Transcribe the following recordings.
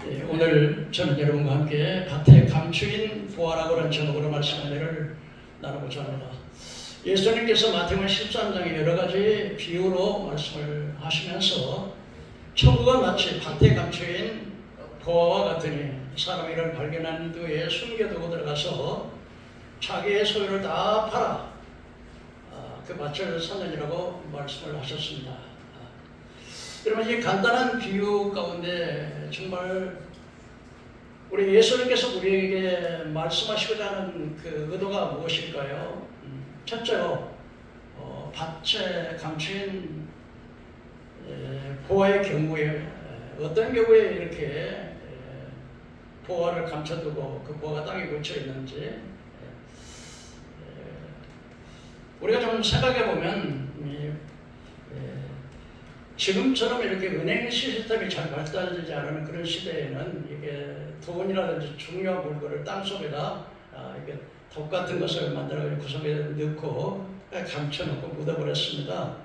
오늘 저는 여러분과 함께 밭에 감추인 보화라고 하는 제목으로 말씀 은혜를 나누고자 합니다. 예수님께서 마태복음 13장에 여러 가지 비유로 말씀을 하시면서 천국은 마치 밭에 감추인 보화와 같으니 사람이 이를 발견한 뒤에 숨겨두고 들어가서 자기의 소유를 다 팔아 그 밭을 사느니라고 말씀을 하셨습니다. 여러분, 이 간단한 비유 가운데 정말 우리 예수님께서 우리에게 말씀하시고자 하는 그 의도가 무엇일까요? 첫째로 밭에 감추인 보화의 경우에 어떤 경우에 이렇게 보화를 감춰두고 그 보화가 땅에 묻혀 있는지 우리가 좀 생각해 보면 지금처럼 이렇게 은행 시스템이 잘 발달되지 않은 그런 시대에는 이게 돈이라든지 중요한 물건을 땅 속에다 이게 덕 같은 것을 만들어 구석에 넣고 감춰놓고 묻어버렸습니다.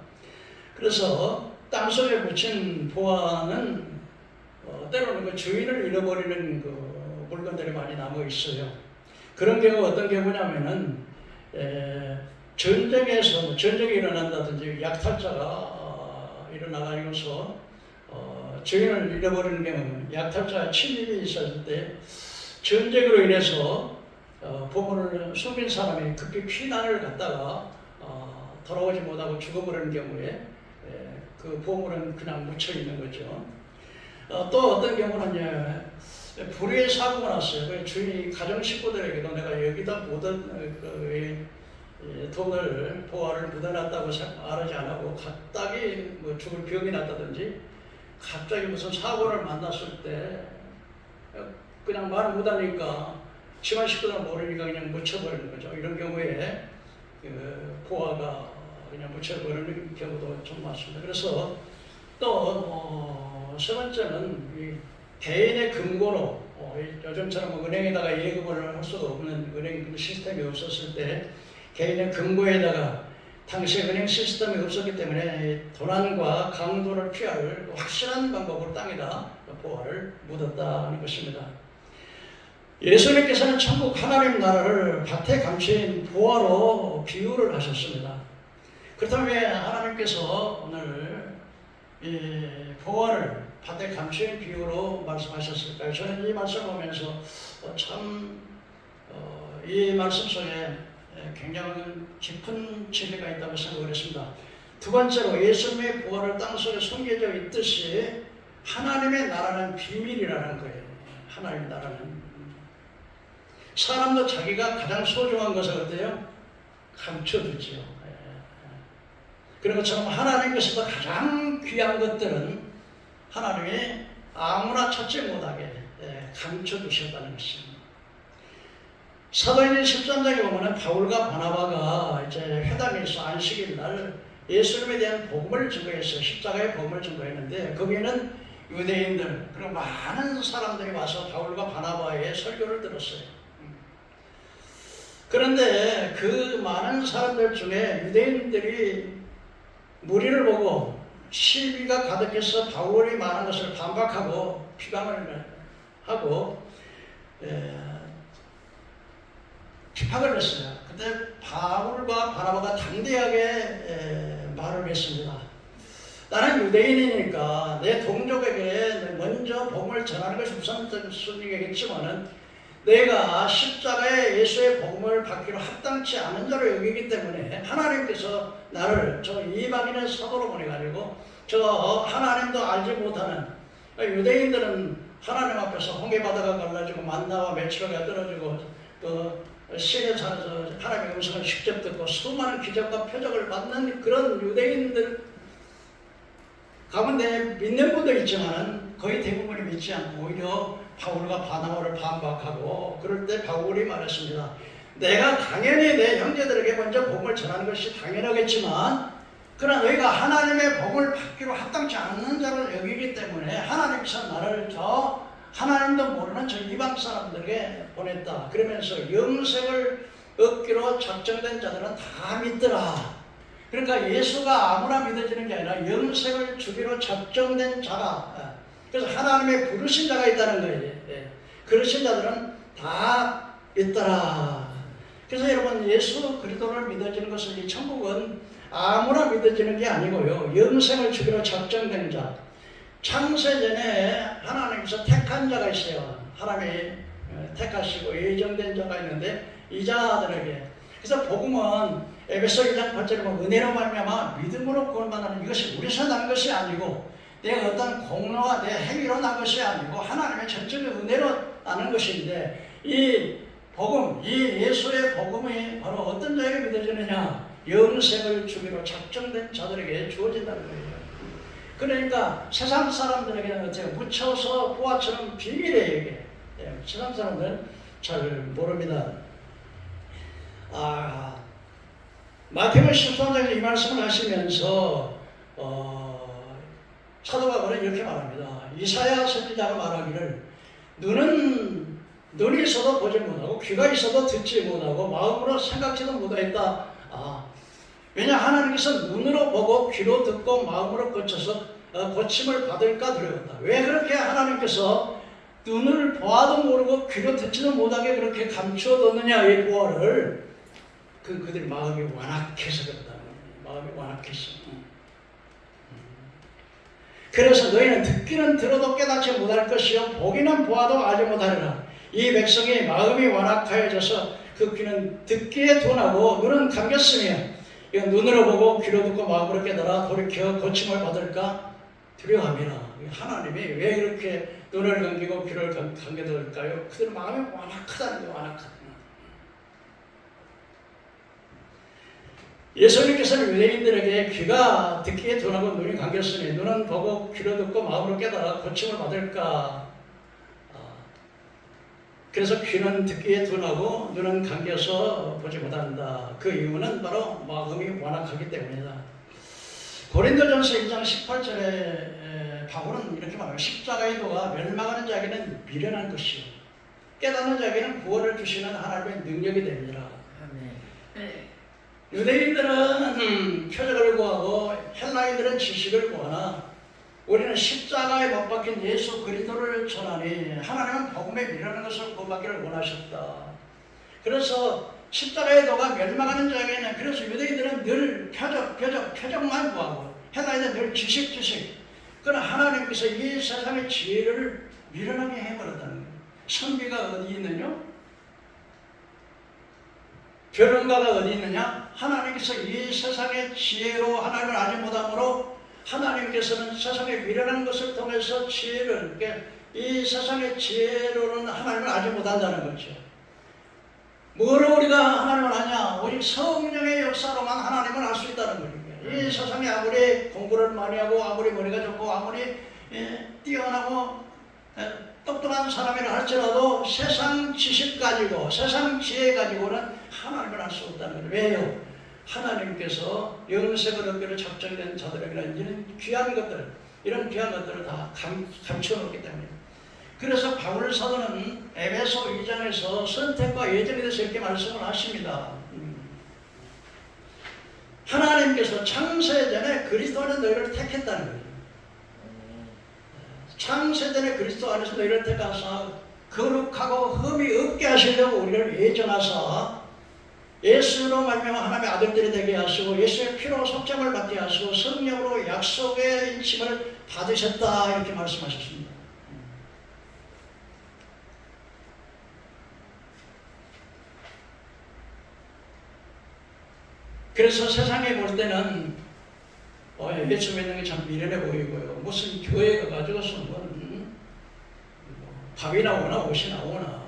그래서 땅 속에 묻힌 보화는 때로는 그 주인을 잃어버리는 그 물건들이 많이 남아 있어요. 그런 경우가 어떤 경우냐면은 전쟁이 일어난다든지 약탈자가 일어나가지고서 주인을 잃어버리는 경우는 약탈자 침입이 있었을 때 전쟁으로 인해서 보물을 숨긴 사람이 급히 피난을 갔다가 돌아오지 못하고 죽어버리는 경우에 그 보물은 그냥 묻혀 있는 거죠. 또 어떤 경우는 불의의 사고가 났어요. 주인이 가정 식구들에게도 내가 여기다 돈을 보화를 묻어놨다고 말하지 않고 갑자기 죽을 병이 났다든지 갑자기 무슨 사고를 만났을 때 그냥 말을 못하니까 집안 식구들은 모르니까 그냥 묻혀버리는 거죠. 이런 경우에 보화가 그냥 묻혀버리는 경우도 좀 많습니다. 그래서 또 세 번째는 개인의 금고로 요즘처럼 은행에다가 예금을 할 수가 없는 은행 시스템이 없었을 때 개인의 금고에다가 당시 은행 시스템이 없었기 때문에 도난과 강도를 피할 확실한 방법으로 땅에다 보화를 묻었다는 것입니다. 예수님께서는 천국 하나님 나라를 밭에 감추인 보화로 비유를 하셨습니다. 그렇다면 왜 하나님께서 오늘 이 보화를 밭에 감추인 비유로 말씀하셨을까요? 저는 이 말씀을 보면서 이 말씀 속에 굉장히 깊은 진리가 있다고 생각을 했습니다. 두 번째로 예수님의 보화를 땅속에 숨겨져 있듯이 하나님의 나라는 비밀이라는 거예요. 하나님의 나라는 사람도 자기가 가장 소중한 것을 어때요? 감춰두지요. 그런 것처럼 하나님께서도 가장 귀한 것들은 하나님이 아무나 찾지 못하게 감춰두셨다는 것입니다. 사도행전 13장에 보면 바울과 바나바가 이제 회당에서 안식일 날 예수님에 대한 복음을 증거했어요. 십자가의 복음을 증거했는데 거기에는 유대인들 그리고 많은 사람들이 와서 바울과 바나바의 설교를 들었어요. 그런데 그 많은 사람들 중에 유대인들이 무리를 보고 시비가 가득해서 바울이 말한 것을 반박하고 비방을 하고 비판을 했어요. 그때 바울과 바나바가 당대하게 말을 했습니다. 나는 유대인이니까 내 동족에게 먼저 복음을 전하는 것이 우선순위겠지만은 내가 십자가에 예수의 복음을 받기로 합당치 않은 자로 여기기 때문에 하나님께서 나를 저 이방인의 사도로 보내가지고 저 하나님도 알지 못하는 유대인들은 하나님 앞에서 홍해바다가 갈라지고 만나와 메추라기가 떨어지고 또 시내 산에서 하나님의 음성을 직접 듣고 수많은 기적과 표적을 받는 그런 유대인들 가운데 믿는 분도 있지만 거의 대부분이 믿지 않고 오히려 바울과 바나바를 반박하고 그럴 때 바울이 말했습니다. 내가 당연히 내 형제들에게 먼저 복음을 전하는 것이 당연하겠지만 그러나 너희가 하나님의 복음을 받기로 합당치 않는 자를 여기기 때문에 하나님께서 나를 저 하나님도 모르는 저 이방 사람들에게 보냈다. 그러면서 영생을 얻기로 작정된 자들은 다 믿더라. 그러니까 예수가 아무나 믿어지는 게 아니라 영생을 주기로 작정된 자가 그래서 하나님의 부르신 자가 있다는 거예요. 예. 그러신 자들은 다 있더라. 그래서 여러분, 예수 그리스도를 믿어지는 것은, 이 천국은 아무나 믿어지는 게 아니고요, 영생을 주기로 작정된 자, 창세전에 하나님께서 택한 자가 있어요. 하나님이 택하시고 예정된 자가 있는데, 이 자들에게, 그래서 복음은 에베소 2장 8절에 보면 은혜로 말미암아 믿음으로 구원받는, 이것이 우리서 난 것이 아니고 내 어떤 공로와 내 행위로 난 것이 아니고 하나님의 전적인 은혜로 나는 것인데, 이 복음, 이 예수의 복음이 바로 어떤 자에게 믿어지느냐? 영생을 주기로 작정된 자들에게 주어진다는 거예요. 그러니까 세상 사람들에게는 어때요? 묻혀서 보아처럼 비밀에 얘기해. 세상 사람들은 잘 모릅니다. 마태복음 13장에 이 말씀을 하시면서 사도 바울은 이렇게 말합니다. 이사야 선지자가 말하기를, 눈이 있어도 보지 못하고 귀가 있어도 듣지 못하고 마음으로 생각지도 못하였다. 왜냐, 하나님께서 눈으로 보고 귀로 듣고 마음으로 고쳐서 고침을 받을까 두려웠다. 왜 그렇게 하나님께서 눈을 보아도 모르고 귀로 듣지도 못하게 그렇게 감추어뒀느냐, 이 보화를. 그들의 마음이 완악해서 그렇다. 마음이 완악해서. 그래서 너희는 듣기는 들어도 깨닫지 못할 것이요 보기는 보아도 알지 못하리라. 이 백성이 마음이 완악하여져서 그 귀는 듣기에 둔하고 눈은 감겼으며, 이건 눈으로 보고 귀로 듣고 마음으로 깨달아 돌이켜 고침을 받을까 두려워함이라. 하나님이 왜 이렇게 눈을 감기고 귀를 감게 될까요? 그들 마음이 완악하다는 거예요. 완악하다. 예수님께서는 유대인들에게 귀가 듣기에 둔하고 눈이 감겼으니 눈은 보고 귀로 듣고 마음으로 깨달아 고침을 받을까. 그래서 귀는 듣기에 둔하고 눈은 감겨서 보지 못한다. 그 이유는 바로 마음이 완악하기 때문이다. 고린도전서 1장 18절에 바울은 이렇게 말합니다. 십자가의 도가 멸망하는 자에게는 미련한 것이요 깨닫는 자에게는 구원을 주시는 하나님의 능력이 됩니다. 유대인들은 표적을 구하고 헬라인들은 지식을 구하나 우리는 십자가에 못 박힌 예수 그리스도를 전하니 하나님은 복음에 미루는 것을 구원받기를 원하셨다. 그래서 십자가의 도가 멸망하는 자에게는, 그래서 유대인들은 늘 표적만 구하고 헬라인들은 늘 지식. 그러나 하나님께서 이 세상의 지혜를 미련하게 해버렸다는 거예요. 선비가 어디 있느냐? 변론가가 어디 있느냐? 하나님께서 이 세상의 지혜로 하나님을 알지 못함으로 하나님께서는 세상에 미련한 것을 통해서 지혜를, 이 세상의 지혜로는 하나님을 알지 못한다는 거죠. 뭐로 우리가 하나님을 아냐? 오직 성령의 역사로만 하나님을 알 수 있다는 거니까. 이 세상에 아무리 공부를 많이 하고 아무리 머리가 좋고 아무리 뛰어나고 똑똑한 사람이라 할지라도 세상 지식 가지고 세상 지혜 가지고는 하나님을 알 수 없다는 거예요. 왜요? 하나님께서 영생을 얻기로 작정된 자들에게는 이런 귀한 것들을 다 감춰놓기 때문에. 그래서 바울 사도는 에베소 2장에서 선택과 예정에 대해서 이렇게 말씀을 하십니다. 하나님께서 창세전에 그리스도 안에서 너희를 택했다는 거예요. 창세전에 그리스도 안에서 너희를 택하사 거룩하고 흠이 없게 하시려고 우리를 예정하사 예수로 말미암아 하나님의 아들들이 되게 하시고 예수의 피로 속죄를 받게 하시고 성령으로 약속의 인침을 받으셨다, 이렇게 말씀하셨습니다. 그래서 세상에 볼 때는 예수 믿는 게 참 미련해 보이고요. 무슨 교회가 가지고서 밥이 나오나 옷이 나오나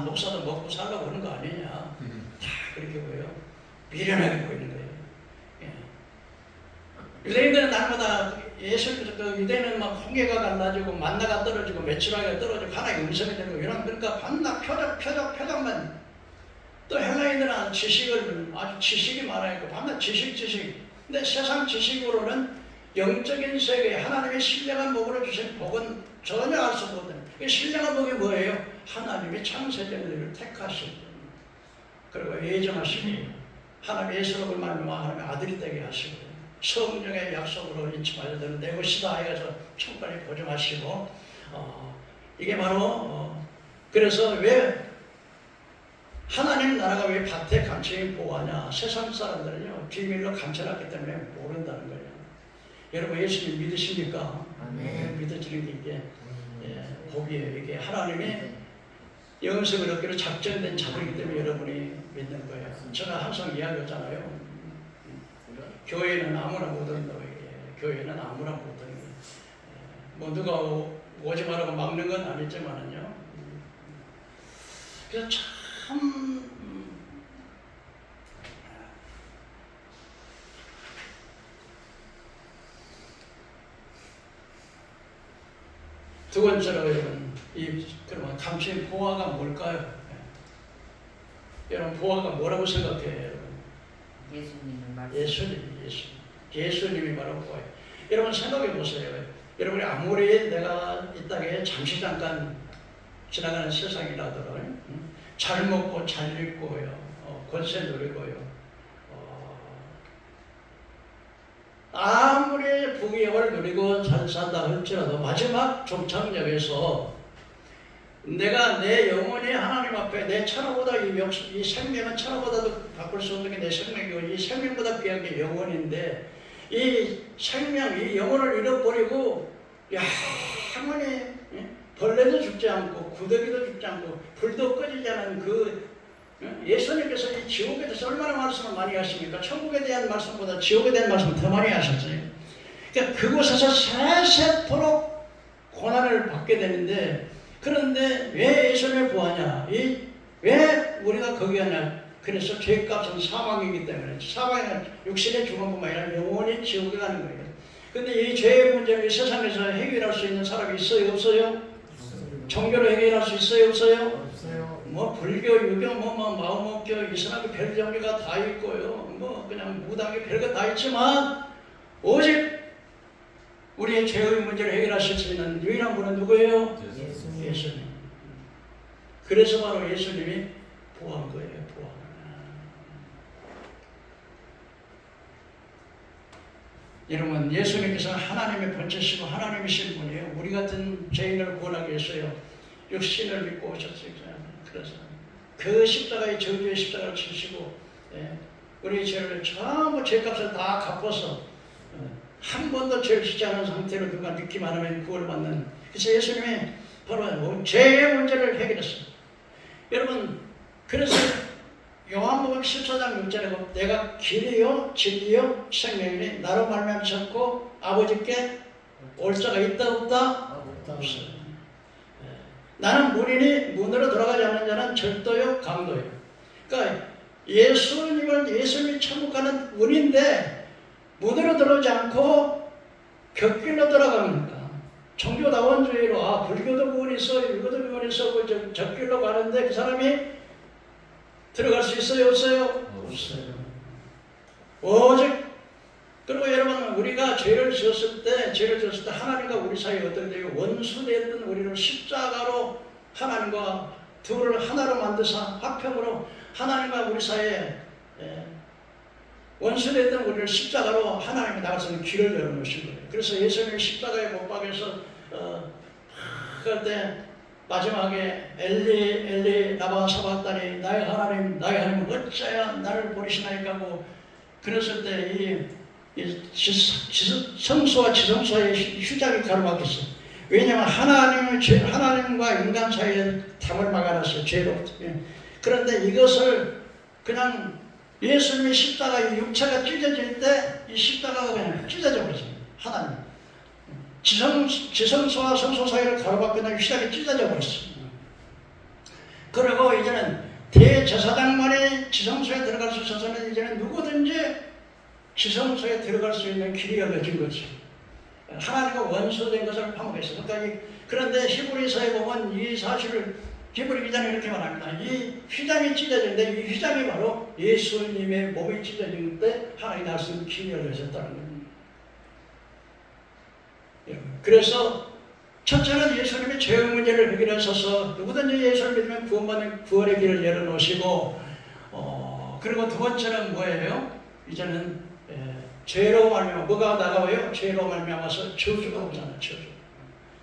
목사도 먹고 살라고 그런 거 아니냐, 다 그렇게 보여요. 미련하게 보이는 거예요. 유대인들은 날마다 유대인은 막 홍해가 갈라지고 만나가 떨어지고 메추라기가 떨어지고 하나의 음성이 되고 이런, 그러니까 밤낮 표적만. 또 헬라인들은 지식이 많아요. 밤낮 지식. 근데 세상 지식으로는 영적인 세계, 하나님의 신령한 복으로 주신 복은 전혀 알 수 없거든요. 신령한 복이 뭐예요? 하나님의 창세전에 우리를 택하시고 그리고 예정하시고 하나님의 예수로 말미암아 하나님의 아들이 되게 하시고 성령의 약속으로 인침하여 너는 내 것이다 해서 천국까지 보증하시고 이게 바로 그래서 왜 하나님 나라가 왜 밭에 감추인 보화냐? 세상 사람들은요 비밀로 감춰놨기 때문에 모른다는 거예요. 여러분 예수님 믿으십니까? 네. 믿어지는 게 이게 복이에요. 이게 하나님이 영생을 얻기로 작정된 자들이기 때문에 여러분이 믿는 거예요. 제가 항상 이야기하잖아요. 교회는 아무나 못 온다고 얘기해요. 교회는 아무나 못 오는 거예요. 뭐 누가 오지 말라고 막는 건 아니지만은요. 그래서 참 두 번째로 여러분 그러면 감추인 보화가 뭘까요? 여러분 보화가 뭐라고 생각해요, 여러분? 예수님의 말씀. 예수님이 바로 보화예요. 여러분 생각해 보세요. 여러분이 아무리 내가 이 땅에 잠시 잠깐 지나가는 세상이라도 잘 먹고 잘 입고요, 권세 누리고요. 아무리 부귀영화를 누리고 잘 산다 할지라도 마지막 종착역에서 내가 내 영혼이 하나님 앞에 내 천하보다 이 생명은 천하보다도 바꿀 수 없는 게 내 생명이고 이 생명보다 귀한 게 영혼인데 이 생명, 이 영혼을 잃어버리고 영원히 벌레도 죽지 않고 구더기도 죽지 않고 불도 꺼지지 않은 예수님께서 이 지옥에 대해서 얼마나 말씀을 많이 하십니까? 천국에 대한 말씀보다 지옥에 대한 말씀을 더 많이 하셨어요. 그러니까 그곳에서 세세토록 고난을 받게 되는데 그런데 왜 예수님을 구하냐? 왜 우리가 거기 가냐? 그래서 죄값은 사망이기 때문에 사망은 육신의 죽음뿐만 아니라 영원히 지옥에 가는 거예요. 근데 이 죄의 문제를 이 세상에서 해결할 수 있는 사람이 있어요? 없어요? 종교로 해결할 수 있어요? 없어요? 없어요. 뭐 불교, 유교, 마음먹교, 이슬람교 별 종교가 다 있고요. 뭐 그냥 무당교 별거 다 있지만 오직 우리의 죄의 문제를 해결하실 수 있는 유일한 분은 누구예요? 예수님. 그래서 바로 예수님이 보한 거예요. 보한. 여러분 예수님께서는 하나님의 본체시고 하나님이신 분이에요. 우리 같은 죄인을 구원하기 위해서요 육신을 믿고 오셨어요. 그래서 그 십자가의 저주의 십자가를 치시고 우리 죄를 전부 죄값을 다 갚아서 한 번도 죄를 짓지 않은 상태로 누가 믿기만 하면 구원받는. 그래서 예수님이 바로 죄의 문제를 해결했어요. 여러분 그래서 요한복음 14장 6절에 내가 길이요 진리요 생명이니 나로 말미암고 아버지께 올 자가 있다 없다? 없어요. 나는 문이니 문으로 들어가지 않는 자는 절도요 강도요. 그러니까 예수님이 천국 가는 문인데 문으로 들어오지 않고 곁길로 들어갑니다. 종교다원주의로 불교도 문이 있어 유교도 문이 있어 곁길로 가는데 그 사람이 들어갈 수 있어요? 없어요? 없어요. 오직 그리고 여러분 우리가 죄를 지었을 때 하나님과 우리 사이에 어떤 게 원수되었던 우리를 십자가로 하나님과 둘을 하나로 만드사 화평으로 하나님과 우리 사이에 원수되었던 우리를 십자가로 하나님이 나가서는 길을 열어놓으신 거예요. 그래서 예수님이 십자가에 못 박여서 그럴 때 마지막에 엘리 엘리 라마 사박다니 나의 하나님 어찌하여 나를 버리시나이까 하고 그랬을 때 이 성소와 지성소의 휴장이 가로막혔어요. 왜냐하면 하나님과 인간 사이에 담을 막아놨어요. 죄로. 그런데 이것을 그냥 예수님의 십자가 이 육체가 찢어질 때 이 십자가가 그냥 찢어져 버렸어요. 하나님. 지성소와 성소 사이를 가로막거나 휴장이 찢어져 버렸어요. 그리고 이제는 대제사장만이 지성소에 들어갈 수 있어서는 이제는 누구든지 지성소에 들어갈 수 있는 길이 열려진 거죠. 하나님과 원수된 것을 파악했어요. 그런데 히브리서에 보면 이 사실을 히브리 기자는 이렇게 말합니다. 이 휘장이 찢어지는데 이 휘장이 바로 예수님의 몸이 찢어질 때 하나님이 날 수 있는 길이 열려졌다는 겁니다. 그래서 첫째는 예수님이 죄의 문제를 해결하셔서 누구든지 예수를 믿으면 구원받는 구원의 길을 열어놓으시고 그리고 두 번째는 뭐예요? 이제는 죄로 말미암아 뭐가 나가와요? 죄로 말미암아서 저주가 오잖아요. 저주.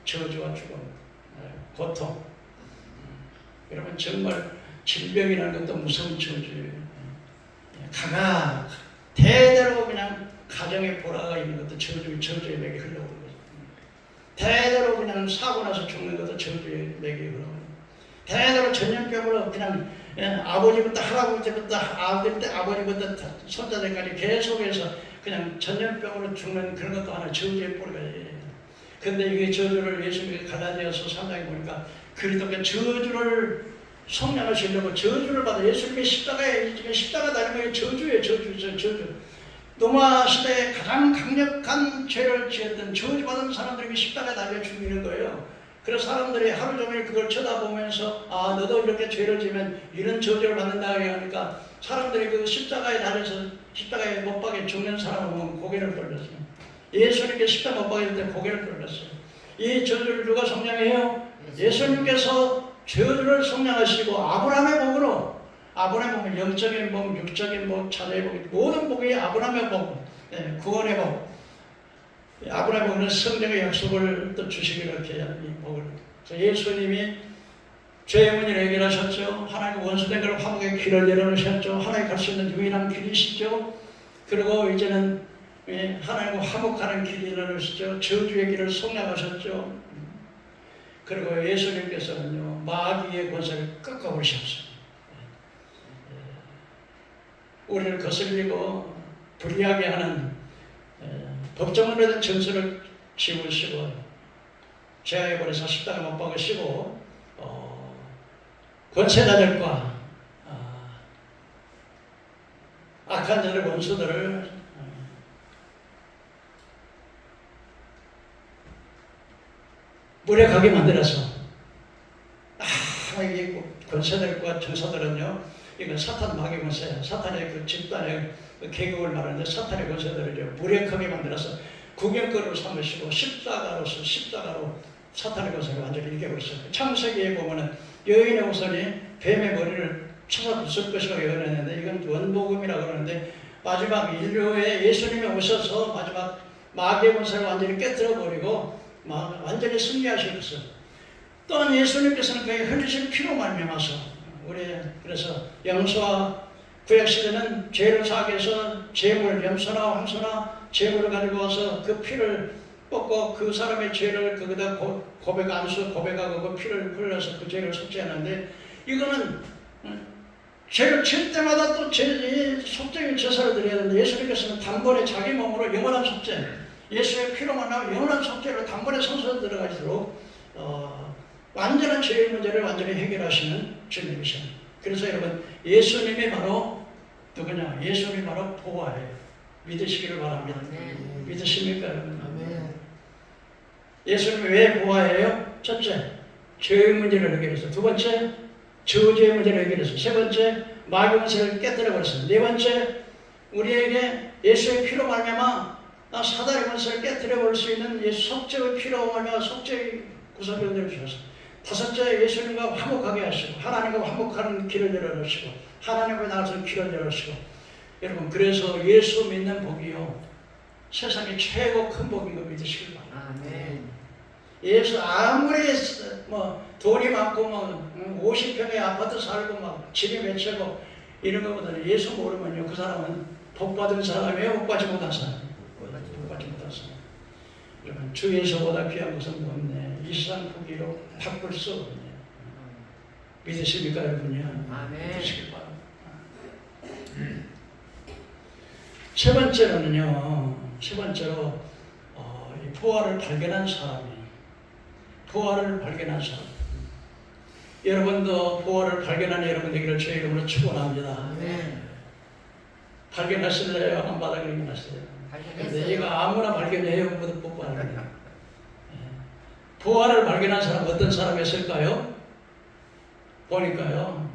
저주와 죽음, 고통. 여러분 정말 질병이라는 것도 무서운 저주예요. 가가 대대로 그냥 가정에 불화가 있는 것도 저주의 맥이 흘러오는 거죠. 대대로 그냥 사고 나서 죽는 것도 저주의 맥이 흘러오는 거죠. 대대로 전염병으로 그냥 아버지부터 할아버지부터 아버지부터 손자들까지 계속해서 그냥 전염병으로 죽는 그런 것도 하나 저주의 뿌리예요. 근데 이게 저주를 예수님이 갈라디아서 3장에 보니까 그리스도가 저주를 성량하시려고 저주를 받아 예수님의 십자가 달린 게 저주예요. 저주. 노마 시대에 가장 강력한 죄를 지었던 저주받은 사람들에게 십자가에 달려 죽이는 거예요. 그래서 사람들이 하루 종일 그걸 쳐다보면서 너도 이렇게 죄를 지면 이런 저주를 받는다 하니까 사람들이 그 십자가에 달려서 십자가에 못 박혀 죽는 사람을 보면 고개를 돌렸어요. 예수님께 십자가 못 박힐 때 고개를 돌렸어요. 이 저주를 누가 성량해요? 예수님께서 저주를 성량하시고 아브라함의 복으로, 아브라함의 복은 영적인 복, 육적인 복, 자녀의 복, 모든 복이 아브라함의 복, 구원의 복. 아브라함의 복은 성령의 약속을 또 주시기로 이렇게 이 복을. 그래서 예수님이 죄의 문제를 해결하셨죠. 하나님의 원수된 걸 화목의 길을 내려놓으셨죠. 하나님 갈 수 있는 유일한 길이시죠. 그리고 이제는 하나님과 화목하는 길이 내려놓으시죠. 저주의 길을 성량하셨죠. 그리고 예수님께서는요, 마귀의 권세를 꺾어버리셨어요. 우리를 거슬리고 불리하게 하는 법정으로 된 정수를 지우시고 제하해버려서 십자가 못 박으시고 권세자들과 악한 자들 원수들을 무력하게 만들어서 이게 권세들과 정사들은요, 이건 사탄 마귀 권세예요. 사탄의 그 집단의 그 계급을 말하는데 사탄의 권세들을 무력하게 만들어서 구경거리로 삼으시고 십자가로 사탄의 권세를 완전히 이겨버렸어요. 창세기에 보면은 여인의 우선이 뱀의 머리를 쳐서 부술 것이라고 예언했는데 이건 원복음이라고 그러는데 마지막 인류에 예수님이 오셔서 마지막 마귀의 권세를 완전히 깨뜨려버리고 완전히 승리하셨어요. 또한 예수님께서는 그의 흘리신 피로 말미암아서 우리 그래서 영수와 구약시대는 죄를 사하기 위해서 제물, 염소나 황소나 제물을 가지고 와서 그 피를 뽑고 그 사람의 죄를 거기다 고백하고 그 피를 흘려서 그 죄를 속죄하는데 이거는 죄를 칠 때마다 또 속죄의 제사를 드려야 되는데 예수님께서는 단번에 자기 몸으로 영원한 속죄, 예수의 피로 만나면 영원한 속죄로 단번에 성소에 들어가도록 완전한 죄의 문제를 완전히 해결하시는 주님이십니다. 그래서 여러분 예수님이 바로 누구냐? 예수님이 바로 보화예요. 믿으시기를 바랍니다. 믿으십니까 여러분? 예수님이 왜 보화예요? 첫째, 죄의 문제를 해결했어요. 두 번째, 저주의 문제를 해결했어요. 세 번째, 마귀 권세를 깨뜨려버렸어요. 네 번째, 우리에게 예수의 피로 말미암아 사단의 권세를 깨뜨려버릴 수 있는 예수 속죄의 피로 말미암아 속죄의 구속병들을 주셨어요. 다섯째, 예수님과 화목하게 하시고 하나님과 화목하는 길을 열어놓으시고 하나님과 나아서 길을 열어놓으시고 여러분 그래서 예수 믿는 복이요 세상에 최고 큰 복인 거 믿으시길 바랍니다. 예수 아무리 돈이 많고 50평의 아파트 살고 집이 몇 채고 이런 것보다는 예수 모르면요 그 사람은 복 받은 사람이에요, 복 받지 못한 사람이에요. 복 받지 못한 사람. 여러분 주 예수보다 귀한 것은 없네. 이 세상 포기로 바꿀 수 없네. 믿으십니까 여러분이요? 믿으시길 바랍니다. 세 번째로 이 보화를 발견한 사람이 보화를 발견한 사람. 여러분도 보화를 발견한 여러분 되기를 주의 이름으로 축원합니다. 발견하실래요? 한 바닥 발견하세요. 근데 이거 아무나 발견해요. 못 발견해요. 보화를 발견한 사람 어떤 사람이었을까요? 보니까요.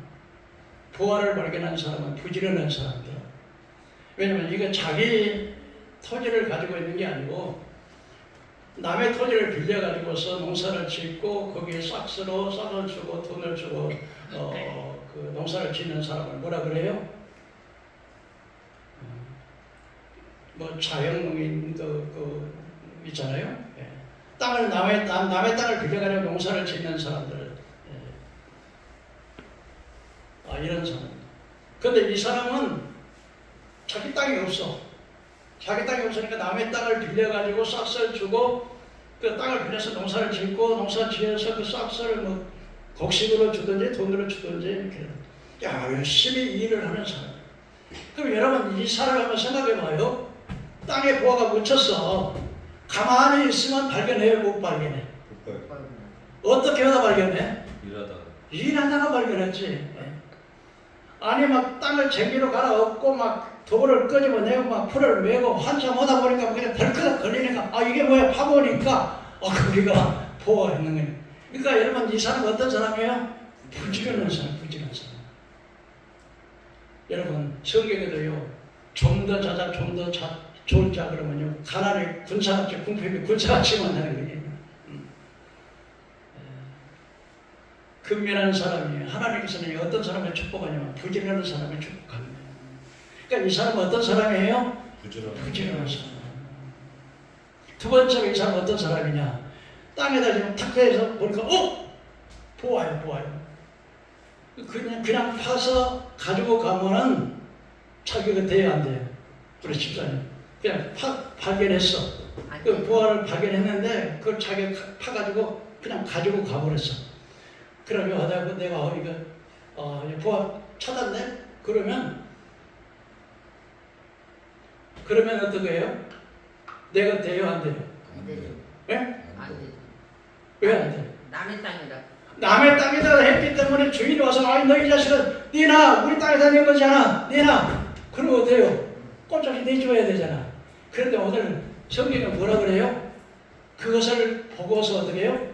보화를 발견한 사람은 부지런한 사람들. 왜냐면 이거 자기 토지를 가지고 있는 게 아니고 남의 토지를 빌려가지고서 농사를 짓고 거기에 싹을 주고 돈을 주고 그 농사를 짓는 사람을 뭐라 그래요? 자영농인 있잖아요. 남의 땅을 빌려가지고 농사를 짓는 사람들. 이런 사람. 근데 이 사람은 자기 땅이 없어. 자기 땅이 없으니까 남의 땅을 빌려가지고 싹스를 주고 그 땅을 빌려서 농사를 짓고 농사 지어서 그 싹스를 뭐 곡식으로 주든지 돈으로 주든지 이렇게 열심히 일을 하는 사람. 그럼 여러분 이 사람을 한번 생각해봐요. 땅에 보화가 묻혔어. 가만히 있으면 발견해요? 못 발견해? 어떻게 하다 발견해? 일하다가 발견했지. 아니 막 땅을 쟁기로 갈아엎고 막 돌을 끄집어내고 막 풀을 메고 한참 하다 보니까 그냥 덜커덕 걸리니까 이게 뭐야 파보니까 거기가 보화가 있는 거예요. 그러니까 여러분 이 사람 어떤 사람이에요? 부지런한 사람, 부지런한 사람. 여러분 성경에도요 좀 더 자자 좀 더 좋은 자 그러면요 가난이 군사같이 궁핍이 군사같이 만나는 거예요. 근면한 사람이 하나님께서는 어떤 사람을 축복하냐면 부지런한 사람을 축복합니다. 그러니까 이 사람은 어떤 사람이에요? 부지런한 사람. 두 번째로 이 사람은 어떤 사람이냐? 땅에다 지금 탁해서 보니까 보아요. 그냥 파서 가지고 가면은 자기가 돼야 안 돼요. 우리 집사님 그냥 발견했어. 그 보아를 발견했는데 그걸 자기가 파가지고 그냥 가지고 가버렸어. 그러면 내가 이거 보아 찾았네? 그러면 어떻게 해요? 내가 돼요? 안 돼요? 안 되죠. 왜? 안 되죠. 왜 안 돼요? 남의 땅이라. 남의 땅에다 했기 때문에 주인이 와서 너 이 자식은 니나 우리 땅에 다닌 거잖아. 니나 그러면 어때요? 꼼짝이 내줘야 되잖아. 그런데 오늘 성경은 뭐라 그래요? 그것을 보고서 어떻게 해요?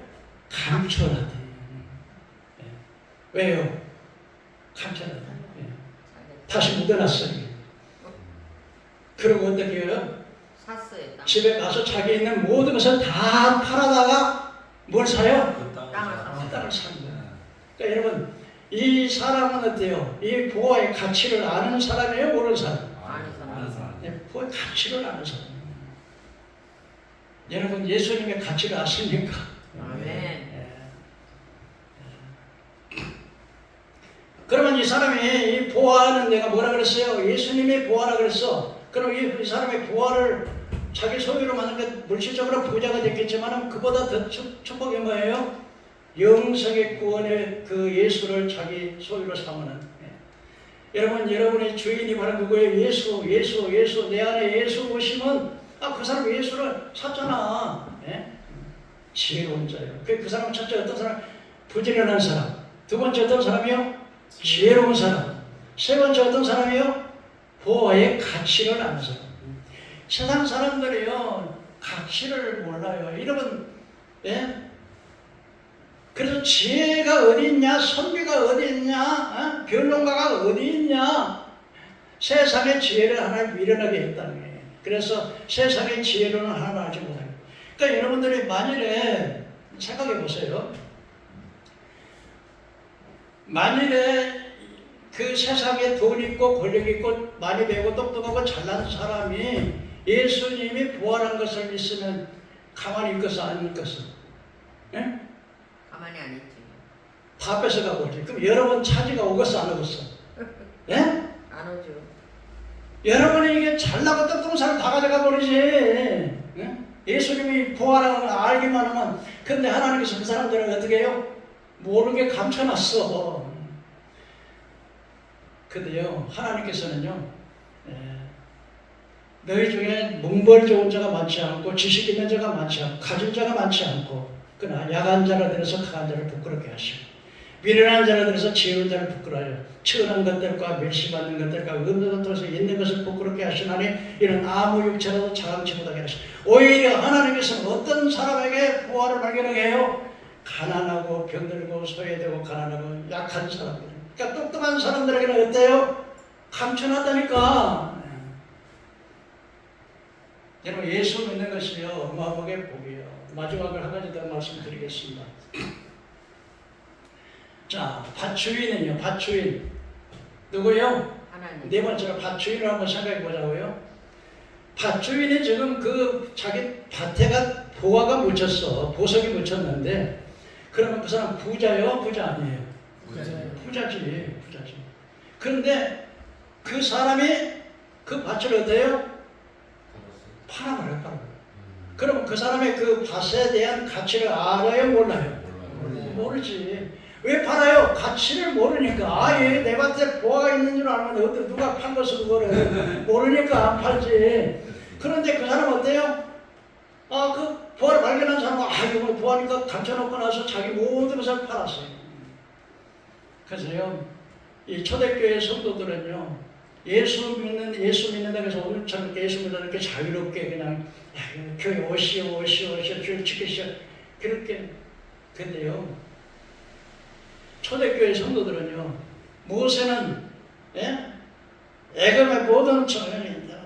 감춰놨대. 왜요? 감춰놨대. 다시 묻어놨어요. 그리고 어떻게 해요? 샀어요. 땅. 집에 가서 자기 있는 모든 것을 다 팔아다가 뭘 사요? 땅을 샀어요. 땅을 삽니다. 그러니까 여러분 이 사람은 어때요? 이 보화의 가치를 아는 사람이에요? 모르는 사람? 아는 사람. 네, 보화의 가치를 아는 사람. 여러분 예수님의 가치를 아십니까? 아멘. 그러면 이 사람이 이 보화는 내가 뭐라 그랬어요? 예수님의 보화라 그랬어. 그럼 이 사람의 보화를 자기 소유로 만든 게 물질적으로 부자가 됐겠지만 그보다 더 축복이 뭐예요? 영생의 구원의 그 예수를 자기 소유로 삼는. 여러분 여러분의 주인이 바로 누구예요? 예수 내 안에 예수 오시면 그 사람 예수를 샀잖아. 지혜로운 자예요. 그 사람 첫째 어떤 사람? 부지런한 사람. 두 번째 어떤 사람이요? 지혜로운 사람. 세 번째 어떤 사람이요? 보화의 가치를 아는 사람. 세상 사람들이요 가치를 몰라요. 여러분, 그래서 지혜가 어디 있냐, 선비가 어디 있냐, 변론가가 어디 있냐. 세상의 지혜를 하나님 미련하게 했다는 거예요. 그래서 세상의 지혜로는 하나님 알지 못하고. 그러니까 여러분들이 만일에 생각해 보세요. 만일에 그 세상에 돈 있고 권력 있고 많이 배우고 똑똑하고 잘난 사람이 예수님이 부활한 것을 믿으면 가만히 있겠어 안 있겠어? 가만히 안 있지. 다 뺏어가 버리지. 그럼 여러분 차지가 오겠어 안 오겠어? 안 오죠. 여러분이 이게 잘나고 똑똑한 사람 다 가져가 버리지. 예수님이 부활한 걸 알기만 하면. 근데 하나님께서 그 사람들을 어떻게 해요? 모르게 감춰놨어. 근데요 하나님께서는요 너희 중에 뭉벌 좋은 자가 많지 않고 지식 있는 자가 많지 않고 가진 자가 많지 않고 그러나 약한 자를 들어서 강한 자를 부끄럽게 하시고 미련한 자를 들어서 지혜로운 자를 부끄러워요. 천한 것들과 멸시받는 것들과 음료도 통해서 있는 것을 부끄럽게 하시나니 이는 아무 육체라도 자랑치 못하게 하시고 오히려 하나님께서는 어떤 사람에게 보화를 발견하게 해요? 가난하고 병들고 소외되고 가난하고 약한 사람들. 그러니까 똑똑한 사람들에게는 어때요? 감춰놨다니까. 여러분 예수 믿는 것이요 어마어마하게 복이에요. 마지막으로 한 가지 더 말씀드리겠습니다. 자, 밭주인은요. 밭주인 누구요? 하나님. 네 번째로 밭주인을 한번 생각해 보자고요. 밭주인이 지금 그 자기 밭에가 보화가 묻혔어. 보석이 묻혔는데 그러면 그 사람 부자요? 부자 아니에요? 부자지. 그런데 그 사람이 그 밭을 어때요? 팔아버렸다고. 그럼 그 사람의 그 밭에 대한 가치를 알아요? 몰라요? 모르지. 왜 팔아요? 가치를 모르니까. 아예 내 밭에 보화가 있는 줄 알면 어때? 누가 판 것을 그거를 모르니까 안 팔지. 그런데 그 사람 어때요? 그 보화를 발견한 사람은 이거 보화니까 감춰놓고 나서 자기 모든 것을 팔았어요. 그래서요, 이 초대교회 성도들은요, 예수 믿는다 해서 오늘처럼 예수 믿는다 이렇게 자유롭게 그냥 교회 오시오 주일 지키시오 그렇게. 근데요, 초대교회 성도들은요, 모세는 애굽의 모든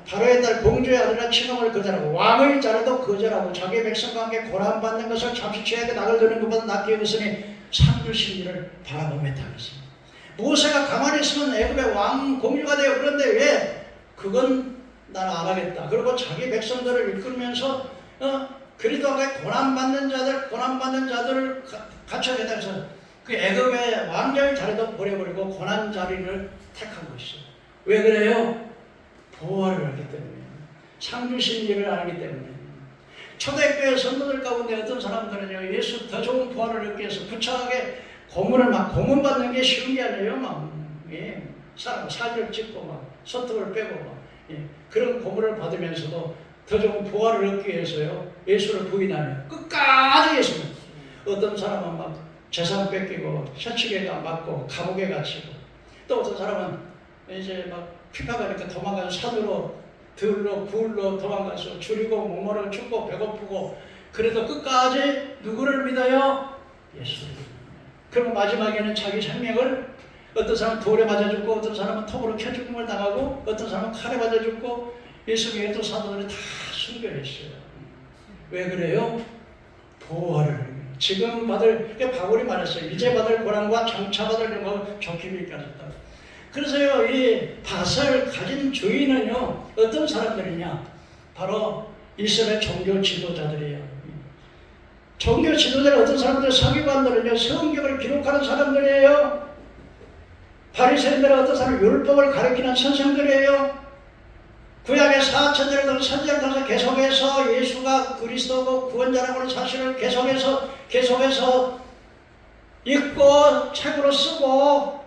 바로의 딸 공주의 아들이라 칭함을 거절하고 왕의 자리도 거절하고 자기 백성과 함께 고난받는 것을 잠시 취하게 낙을 드는 것보다 낫게 여겼으니 상주신 이를 바라보며 당했습니다. 모세가 가만히 있으면 애굽의 왕 공주가 돼요. 그런데 왜? 그건 나는 안 하겠다. 그리고 자기 백성들을 이끌면서 그리스도가 고난받는 자들을 갖춰야겠다 해서 그 애굽의 왕자의 자리도 버려버리고 고난 자리를 택하고 있어요. 왜 그래요? 보호를 하기 때문에, 상주신 일을 알기 때문에. 초대교회 성도들 가운데 어떤 사람들은요, 예수 더 좋은 보호를 얻기 위해서 부차하게 고문받는 게 쉬운 게 아니에요. 사진을 찍고 소통을 빼고 그런 고문을 받으면서도 더 좋은 보호를 얻기 위해서요, 예수를 부인하며 끝까지 예수는. 어떤 사람은 재산 뺏기고 셔츠개가 맞고 감옥에 갇히고, 또 어떤 사람은 이제 피파가 이렇게 도망가서 산으로 들로 굴로 도망가서 줄이고 목마르고 춥고 배고프고, 그래도 끝까지 누구를 믿어요? 예수를 믿어요. 그러면 마지막에는 자기 생명을, 어떤 사람은 돌에 맞아 죽고, 어떤 사람은 톱으로 켜 죽음을 당하고, 어떤 사람은 칼에 맞아 죽고, 예수 믿는 사도들이 다 순교했어요. 왜 그래요? 보호를. 지금 받을, 바울이 말했어요. 이제 받을 고난과 장차 받을 영광을 좋게 여겼다. 그래서요, 이 밭을 가진 주인은요, 어떤 사람들이냐? 바로 이스라엘 종교 지도자들이에요. 종교 지도자는 어떤 사람들? 서기관들은요, 성경을 기록하는 사람들이에요. 바리새인들은 어떤 사람? 율법을 가르치는 선생들이에요. 구약의 4천년을 통해 선지자를 통해서 계속해서 예수가 그리스도고 구원자라고 하는 사실을 계속해서 읽고 책으로 쓰고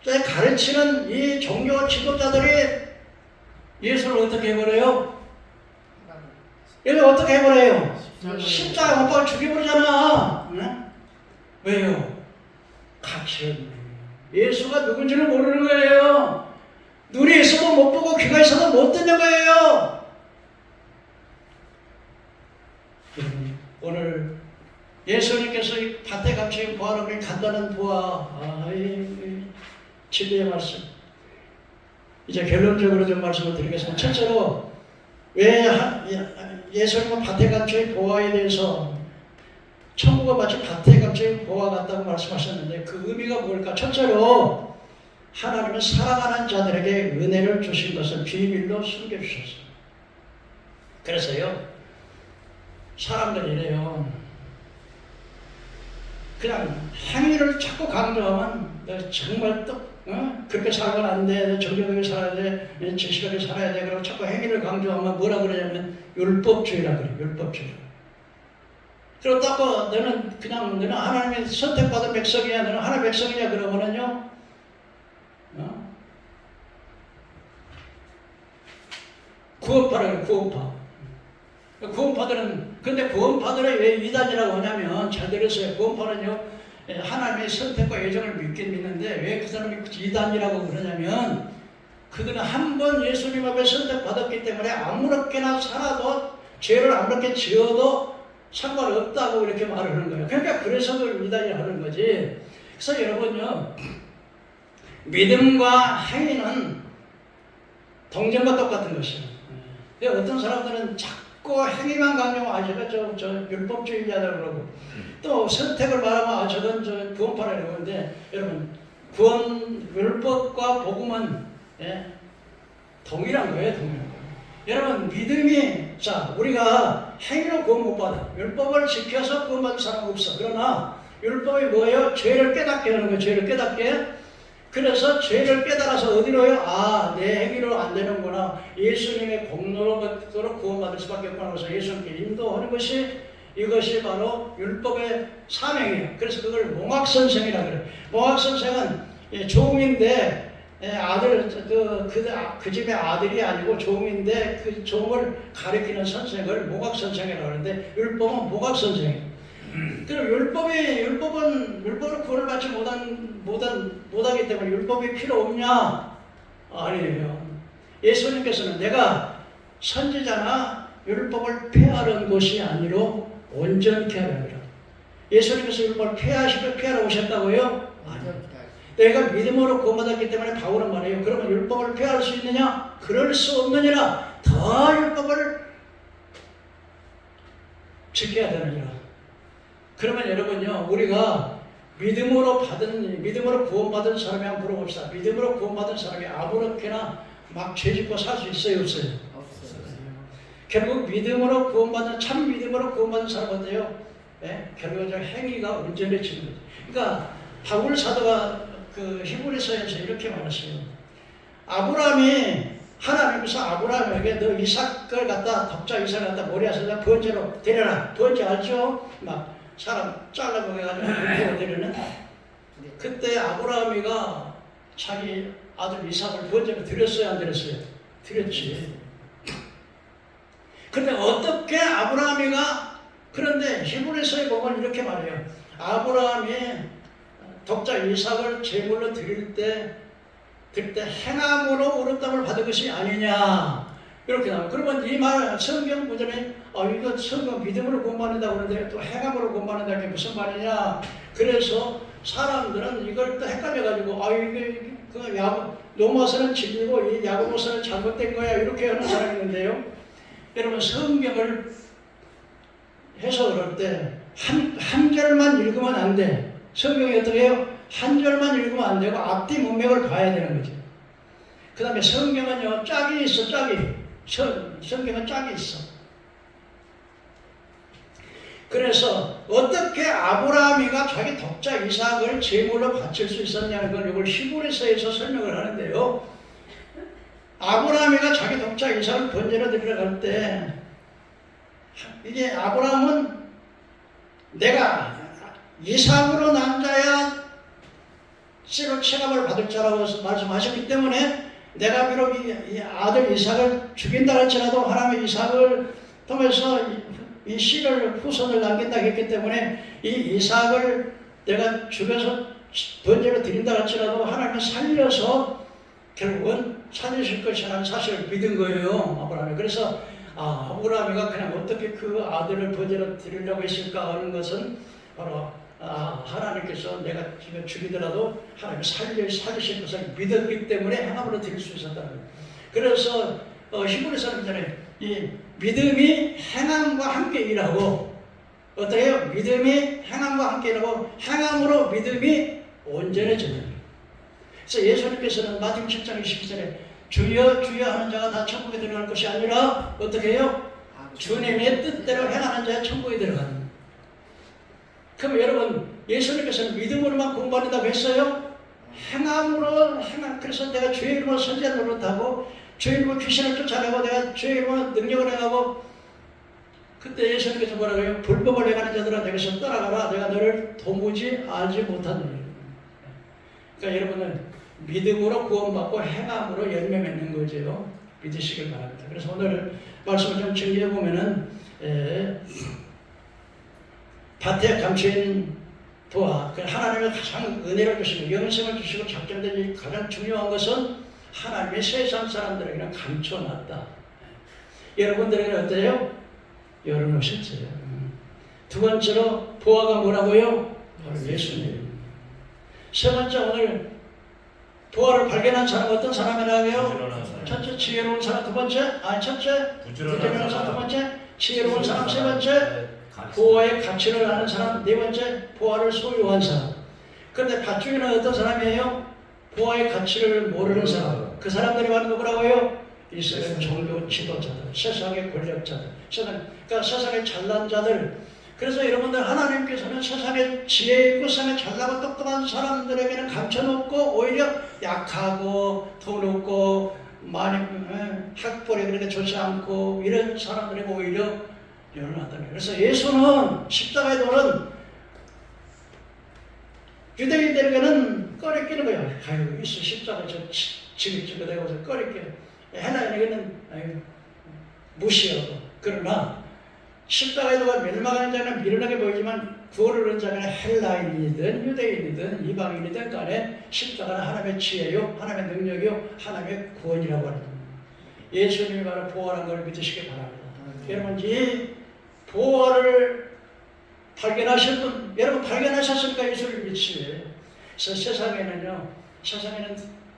가르치는 이 종교 지도자들이 예수를 어떻게 해버려요? 얘를 어떻게 해버려요? 십자가 못 박아 죽여버리잖아. 응? 왜요? 가치를. 예수가 누군지를 모르는 거예요. 눈이 있어도 못 보고 귀가 있어도 못 듣는 거예요. 오늘 예수님께서 이 밭에 갇힌 보아로 간단한 보아, 진리의 말씀. 이제 결론적으로 좀 말씀을 드리겠습니다. 첫째로, 왜 예수님은 밭에 갇힌 보아에 대해서 천국은 마치 밭에 갇힌 보아 같다고 말씀하셨는데 그 의미가 뭘까? 첫째로, 하나님은 사랑하는 자들에게 은혜를 주신 것을 비밀로 숨겨주셨어요. 그래서요, 사람들이 이래요. 그냥 행위를 자꾸 강조하면 내가 정말 그렇게 살아가면 안 돼, 정직하게 살아야 돼, 지식하게 살아야 돼. 그러고 자꾸 행위를 강조하면 뭐라 그러냐면 율법주의라 그래. 율법주의. 그리고 또 너는 하나님의 선택받은 백성이야, 너는 하나님의 백성이냐 그러면은요, 구원파라고. 구원파들은, 근데 구원파들을 왜 이단이라고 하냐면, 잘 들으세요. 구원파는요, 하나님의 선택과 예정을 믿는데 왜 그 사람이 이단이라고 그러냐면, 그들은 한 번 예수님 앞에 선택받았기 때문에 아무렇게나 살아도, 죄를 아무렇게 지어도 상관없다고 이렇게 말하는 거예요. 그러니까 그래서 이단이 하는 거지. 그래서 여러분요, 믿음과 행위는 동전과 똑같은 것이에요. 어떤 사람들은 자꾸 행위만 강조하면 저거 저 율법주의자라고 그러고, 또 선택을 말하면 저건 구원파라고 그러는데, 여러분, 율법과 복음은 동일한 거예요. 동일한 거예요. 여러분 믿음이 자 우리가 행위로 구원 못 받아. 율법을 지켜서 구원 받을 사람은 없어. 그러나 율법이 뭐예요? 죄를 깨닫게 하는 거예요. 죄를 깨닫게. 그래서 죄를 깨달아서 어디로요? 아, 내 행위로 안 되는구나. 예수님의 공로로 구원받을 수밖에 없구나. 그래서 예수님께 인도하는 것이 이것이 바로 율법의 사명이에요. 그래서 그걸 몽학선생이라고 그래요. 몽학선생은 종인데 아들 그 집의 아들이 아니고 종인데 그 종을 가리키는 선생을 몽학선생이라고 하는데 율법은 몽학선생이에요. 그럼 율법은 율법으로 구원을 받지 못하기 때문에 율법이 필요 없냐? 아니에요. 예수님께서는 내가 선지자나 율법을 폐하는 것이 아니로 온전케 하려니라. 예수님께서 율법을 폐하러 오셨다고요? 아니요. 내가 믿음으로 구원받았기 때문에 바울은 말해요. 그러면 율법을 폐할 수 있느냐? 그럴 수 없느니라. 더 율법을 지켜야 되느니라. 그러면 여러분요, 우리가 믿음으로 구원받은 사람이 한번 물어봅시다. 믿음으로 구원받은 사람이 아무렇게나 막 죄짓고 살 수 있어요, 없어요? 없어요. 결국 믿음으로 구원받은 참 믿음으로 구원받은 사람은 어때요? 결국 저 행위가 온전해지는 거죠. 그러니까 바울 사도가 그 히브리서에서 이렇게 말했어요. 아브라함이 하나님께서 아브라함에게 너 이삭을 갖다 덕자 이삭을 갖다 모리아에서 번제로 데려라. 번제 알죠? 막 사람 잘라먹어가지고 불태워 데리는. 그때 아브라함이가 자기 아들 이삭을 번제로 드렸어요, 안 드렸어요? 드렸지. 그런데 어떻게 아브라함이가 그런데 히브리서에 보면 이렇게 말해요. 아브라함이 덕자 이삭을 제물로 드릴 때 그때 행함으로 의롭다함을 받은 것이 아니냐 이렇게 나와요. 그러면 이 말 성경 구절에 이거 성경 믿음으로 공부한다고 그러는데 또 행함으로 공부한다는 게 무슨 말이냐. 그래서 사람들은 이걸 또 헷갈려가지고 이게 그 로마서는 진리고 이 야고보서는 잘못된 거야 이렇게 하는 사람이 있는데요. 여러분 성경을 해석을 할 때 한 절만 읽으면 안 돼. 성경이 어떻게 해요? 한 절만 읽으면 안 되고 앞뒤 문맥을 봐야 되는 거죠. 그 다음에 성경은요, 짝이 있어, 짝이. 성경은 짝이 있어. 그래서 어떻게 아브라함이가 자기 덕자 이삭을 제물로 바칠 수 있었냐는 걸 이걸 히브리서에서 설명을 하는데요. 아브라함이가 자기 덕자 이삭을 번제로 드리러 갈 때 이게 아브라함은 내가 이삭으로 난 자야 씨로 체감을 받을 자라고 말씀하셨기 때문에 내가 비록 이 아들 이삭을 죽인다 할지라도 하나님의 이삭을 통해서 이 씨를 후손을 남긴다 했기 때문에 이 이삭을 내가 죽여서 번제로 드린다 할지라도 하나님은 살려서 결국은 살리실 것이라는 사실을 믿은 거예요, 아브라함이. 그래서 아브라함이가 그냥 어떻게 그 아들을 번제로 드리려고 했을까 하는 것은 바로 하나님께서 내가 지금 죽이더라도 하나님이 살리실 것을 믿었기 때문에 행함으로 드릴 수 있었다는 거예요. 그래서 히브리서는 전에 이 믿음이 행함과 함께 일하고 어떻게 해요? 믿음이 행함과 함께 일하고 행함으로 믿음이 온전해지는 거예요. 그래서 예수님께서는 마태복음 7장 22절에 주여 주여 하는 자가 다 천국에 들어갈 것이 아니라 어떻게 해요? 주님의 뜻대로 행하는 자가 천국에 들어가는 거예요. 그럼 여러분 예수님께서는 믿음으로만 공부한다고 했어요? 행함으로 그래서 내가 주의 이름으로 선지자 노릇하고 주의 이름으로 귀신을 쫓아내고 내가 주의 이름으로 능력을 행하고 그때 예수님께서 뭐라고 해요? 불법을 행하는 자들아 내게서 떠나가라. 내가 너를 도무지 알지 못하느니. 그러니까 여러분은 믿음으로 구원받고 행함으로 열매 맺는 거죠. 믿으시길 바랍니다. 그래서 오늘 말씀을 좀 정리해 보면은 밭에 감추인 도와 하나님의 가장 은혜를 주시고 영생을 주시고 작정된 가장 중요한 것은 하나님의 세상 사람들에게는 감춰놨다. 여러분들에게는 어때요? 열어놓으셨어요. 두 번째로 보아가 뭐라고요? 바로 예수님. 세 번째 오늘 보아를 발견한 사람 어떤 사람이라고요? 첫째 지혜로운 사람, 두 번째 첫째 부지런한 사람, 두 번째 지혜로운 사람, 세 번째 보아의 가치를 아는 사람, 네 번째 보아를 소유한 사람. 그런데 밭주인은 어떤 사람이에요? 보아의 가치를 모르는 사람. 그 사람들이 말하는 거 뭐라고요? 이스라엘 종교 지도자들, 세상의 권력자들, 그러니까 세상의 잘난 자들. 그래서 여러분들 하나님께서는 세상에 지혜 있고 세상에 잘나고 똑똑한 사람들에게는 감춰놓고 오히려 약하고 돈 없고 많이 학벌이 그렇게 좋지 않고 이런 사람들에게 오히려 열어놨다는. 그래서 예수는 십자가의 돌은 유대인들에게는 꺼리끼는 거야. 아유, 예수 십자가 저 지긋지긋 하고서 꺼리끼. 헬라인에게는 무시하고. 그러나 십자가의 도가 멸망하는 자는 미련하게 보이지만 구원을 얻는 자는 헬라인이든 유대인이든 이방인이든 간에 십자가는 하나님의 지혜요, 하나님의 능력이요, 하나님의 구원이라고 하는 겁니다. 예수님이 바로 부활한 걸 믿으시기 바랍니다. 여러분 이 부활을 발견하신 분, 여러분 발견하셨으니까 예수를 믿지. 그래서 세상에는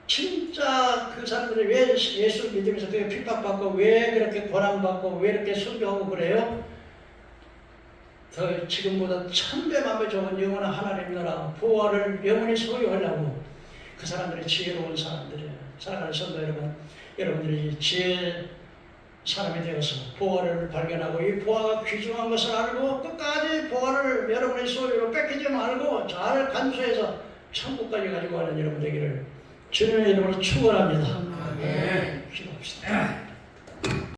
진짜 그 사람들이 왜 예수를 믿으면서 그렇게 핍박받고 왜 그렇게 고난받고 왜 이렇게 순교하고 그래요? 더 지금보다 1000배만배 좋은 영원한 하나님 나라 부활을 영원히 소유하려고 그 사람들이 지혜로운 사람들이에요. 사랑하는 성도 여러분, 여러분들이 지혜 사람이 되어서 부활을 발견하고 이 부활가 귀중한 것을 알고 끝까지 부활을 여러분의 소유로 뺏기지 말고 잘 간수해서 천국까지 가지고 가는 여러분 되기를 주님의 이름으로 축원합니다. 아멘. 기도합시다.